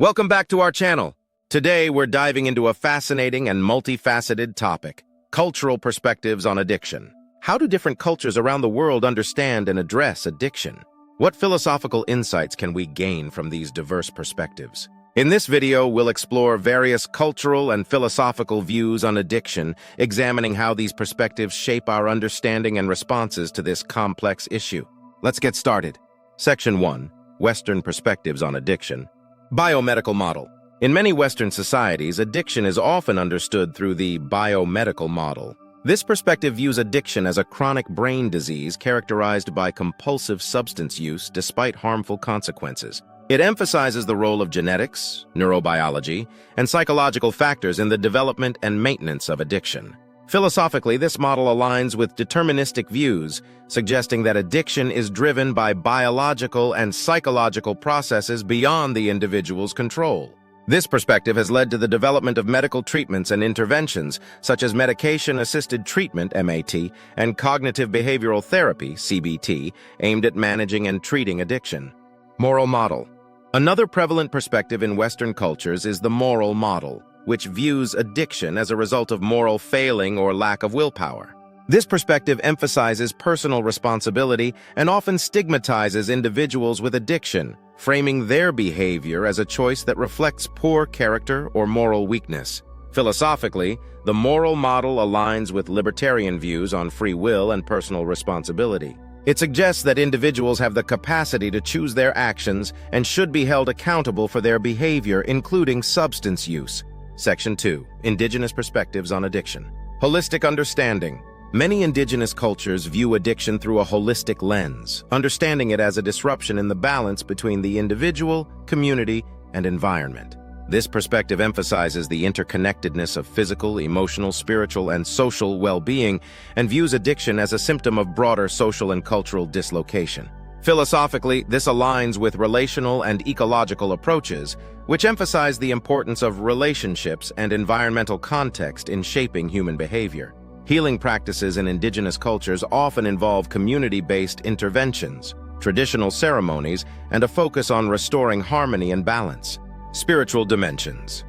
Welcome back to our channel. Today, we're diving into a fascinating and multifaceted topic: cultural perspectives on addiction. How do different cultures around the world understand and address addiction? What philosophical insights can we gain from these diverse perspectives? In this video, we'll explore various cultural and philosophical views on addiction, examining how these perspectives shape our understanding and responses to this complex issue. Let's get started. Section 1. Western Perspectives on Addiction. Biomedical model. In many Western societies, addiction is often understood through the biomedical model. This perspective views addiction as a chronic brain disease characterized by compulsive substance use despite harmful consequences. It emphasizes the role of genetics, neurobiology, and psychological factors in the development and maintenance of addiction. Philosophically, this model aligns with deterministic views, suggesting that addiction is driven by biological and psychological processes beyond the individual's control. This perspective has led to the development of medical treatments and interventions, such as medication-assisted treatment, MAT, and cognitive behavioral therapy, CBT, aimed at managing and treating addiction. Moral model. Another prevalent perspective in Western cultures is the moral model, which views addiction as a result of moral failing or lack of willpower. This perspective emphasizes personal responsibility and often stigmatizes individuals with addiction, framing their behavior as a choice that reflects poor character or moral weakness. Philosophically, the moral model aligns with libertarian views on free will and personal responsibility. It suggests that individuals have the capacity to choose their actions and should be held accountable for their behavior, including substance use. Section 2. Indigenous Perspectives on Addiction. Holistic understanding. Many indigenous cultures view addiction through a holistic lens, understanding it as a disruption in the balance between the individual, community, and environment. This perspective emphasizes the interconnectedness of physical, emotional, spiritual, and social well-being, and views addiction as a symptom of broader social and cultural dislocation. Philosophically, this aligns with relational and ecological approaches, which emphasize the importance of relationships and environmental context in shaping human behavior. Healing practices in indigenous cultures often involve community-based interventions, traditional ceremonies, and a focus on restoring harmony and balance. Spiritual dimensions.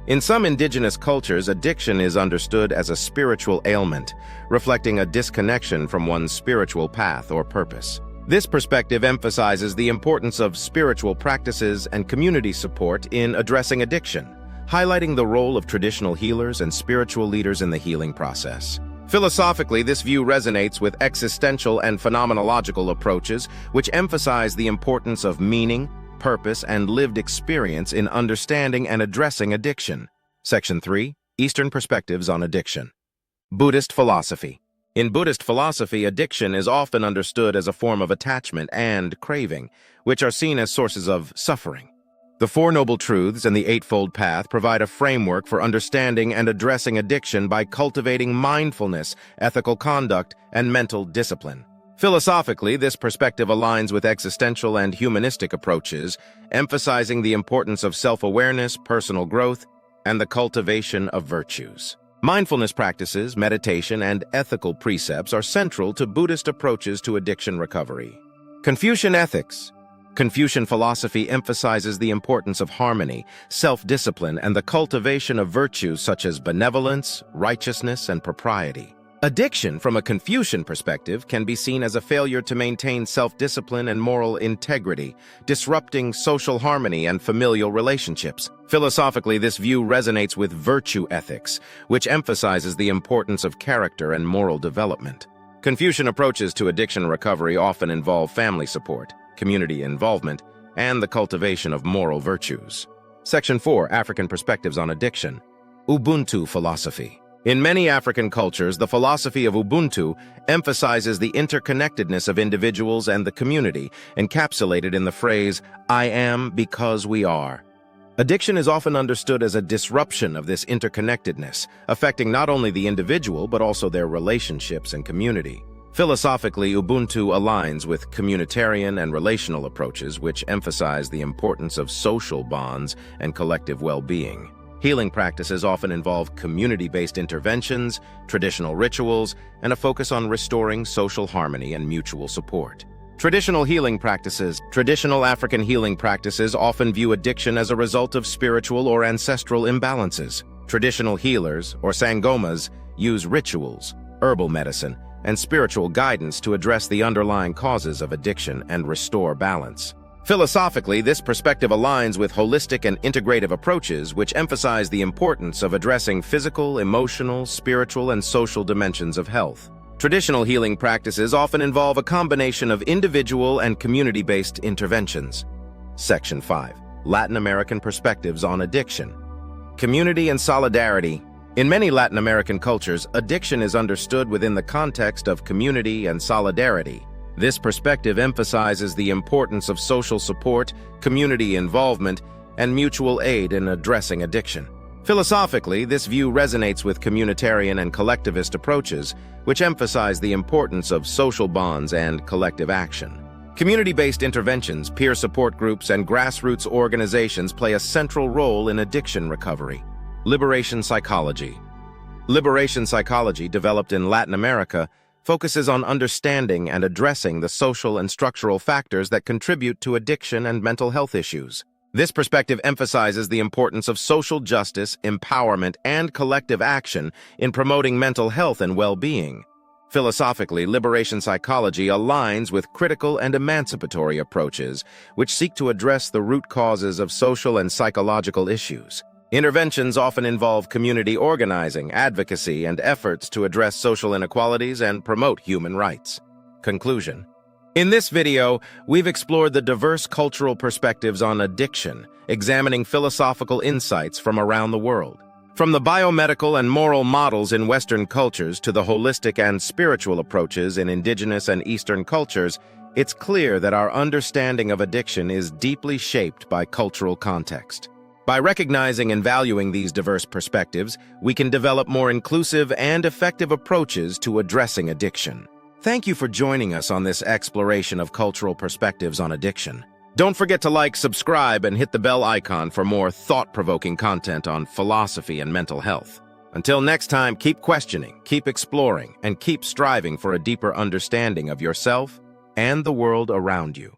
In some indigenous cultures, addiction is understood as a spiritual ailment, reflecting a disconnection from one's spiritual path or purpose. This perspective emphasizes the importance of spiritual practices and community support in addressing addiction, highlighting the role of traditional healers and spiritual leaders in the healing process. Philosophically, this view resonates with existential and phenomenological approaches, which emphasize the importance of meaning, purpose, and lived experience in understanding and addressing addiction. Section 3. Eastern Perspectives on Addiction. Buddhist philosophy. In Buddhist philosophy, addiction is often understood as a form of attachment and craving, which are seen as sources of suffering. The Four Noble Truths and the Eightfold Path provide a framework for understanding and addressing addiction by cultivating mindfulness, ethical conduct, and mental discipline. Philosophically, this perspective aligns with existential and humanistic approaches, emphasizing the importance of self-awareness, personal growth, and the cultivation of virtues. Mindfulness practices, meditation, and ethical precepts are central to Buddhist approaches to addiction recovery. Confucian ethics. Confucian philosophy emphasizes the importance of harmony, self-discipline, and the cultivation of virtues such as benevolence, righteousness, and propriety. Addiction, from a Confucian perspective, can be seen as a failure to maintain self-discipline and moral integrity, disrupting social harmony and familial relationships. Philosophically, this view resonates with virtue ethics, which emphasizes the importance of character and moral development. Confucian approaches to addiction recovery often involve family support, community involvement, and the cultivation of moral virtues. Section 4. African Perspectives on Addiction. Ubuntu philosophy. In many African cultures, the philosophy of Ubuntu emphasizes the interconnectedness of individuals and the community, encapsulated in the phrase, "I am because we are." Addiction is often understood as a disruption of this interconnectedness, affecting not only the individual but also their relationships and community. Philosophically, Ubuntu aligns with communitarian and relational approaches, which emphasize the importance of social bonds and collective well-being. Healing practices often involve community-based interventions, traditional rituals, and a focus on restoring social harmony and mutual support. Traditional healing practices. Traditional African healing practices often view addiction as a result of spiritual or ancestral imbalances. Traditional healers, or sangomas, use rituals, herbal medicine, and spiritual guidance to address the underlying causes of addiction and restore balance. Philosophically, this perspective aligns with holistic and integrative approaches which emphasize the importance of addressing physical, emotional, spiritual, and social dimensions of health. Traditional healing practices often involve a combination of individual and community-based interventions. Section 5. Latin American Perspectives on Addiction. Community and solidarity. In many Latin American cultures, addiction is understood within the context of community and solidarity. This perspective emphasizes the importance of social support, community involvement, and mutual aid in addressing addiction. Philosophically, this view resonates with communitarian and collectivist approaches, which emphasize the importance of social bonds and collective action. Community-based interventions, peer support groups, and grassroots organizations play a central role in addiction recovery. Liberation psychology. Liberation psychology, developed in Latin America, focuses on understanding and addressing the social and structural factors that contribute to addiction and mental health issues. This perspective emphasizes the importance of social justice, empowerment, and collective action in promoting mental health and well-being. Philosophically, liberation psychology aligns with critical and emancipatory approaches, which seek to address the root causes of social and psychological issues. Interventions often involve community organizing, advocacy, and efforts to address social inequalities and promote human rights. Conclusion. In this video, we've explored the diverse cultural perspectives on addiction, examining philosophical insights from around the world. From the biomedical and moral models in Western cultures to the holistic and spiritual approaches in indigenous and Eastern cultures, it's clear that our understanding of addiction is deeply shaped by cultural context. By recognizing and valuing these diverse perspectives, we can develop more inclusive and effective approaches to addressing addiction. Thank you for joining us on this exploration of cultural perspectives on addiction. Don't forget to like, subscribe, and hit the bell icon for more thought-provoking content on philosophy and mental health. Until next time, keep questioning, keep exploring, and keep striving for a deeper understanding of yourself and the world around you.